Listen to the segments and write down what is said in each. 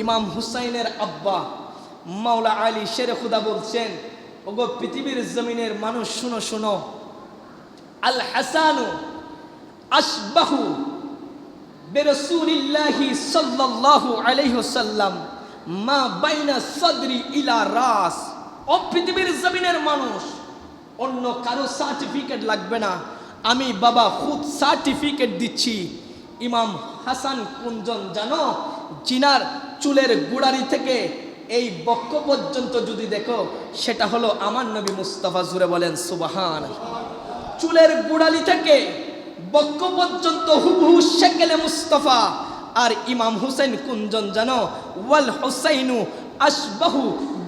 ইমাম হুসাইনের আব্বা মাওলা আলী শেরে খুদা বলছেন, ওগো পৃথিবীর জমিনের মানুষ শুনো শুনো, আল হাসানু আশবাহু বিরাসূলিল্লাহি সাল্লাল্লাহু আলাইহি ওয়াসাল্লাম মা বাইনা সাদরি ইলা রাস। ও পৃথিবীর জমিনের মানুষ, অন্য কারো সার্টিফিকেট লাগবে না, আমি বাবা খুদ সার্টিফিকেট দিচ্ছি। ইমাম হাসান কোনজন জানো? জিনার চুলের গুড়ারি থেকে এই বক্ষ পর্যন্ত যদি দেখো, সেটা হলো আমার নবী মুস্তাফা। জুড়ে বলেন সুবহানাল্লাহ। চুলের গুড়ালি থেকে বক্ষ পর্যন্ত হুবহু শেকেলে মুস্তাফা। আর ইমাম হুসাইন কোনজন জানো? ওয়াল হুসাইনু আশবাহু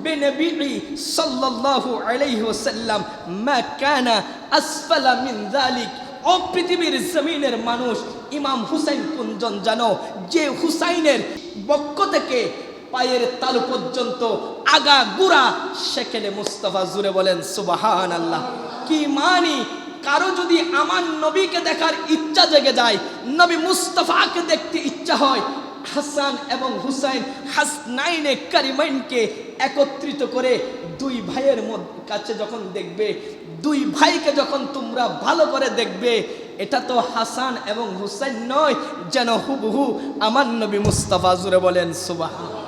বিনবী সাল্লাল্লাহু আলাইহি ওয়াসাল্লাম মা কানা আসফালা মিন যালিক। ও পৃথিবীর জমিনের মানুষ, ইমাম হুসাইন কোনজন জানো? যে হুসাইনের বক্ষ থেকে পায়ের তালু পর্যন্ত আগা গুড়া শেকেলে মুস্তাফা। জুড়ে বলেন সুবহানাল্লাহ। কি মানি? কারো যদি আমার নবীকে দেখার ইচ্ছা জেগে যায়, নবী মুস্তাফাকে দেখতে ইচ্ছা হয়, হাসান এবং হুসাইন হাসনাইনে কারিমাইনকে একত্রিত করে দুই ভাইয়ের কাছে যখন দেখবে, দুই ভাইকে যখন তোমরা ভালো করে দেখবে, এটা তো হাসান এবং হুসাইন নয়, যেন হুবহু আমার নবী মুস্তাফা। জুড়ে বলেন সুবহানাল্লাহ।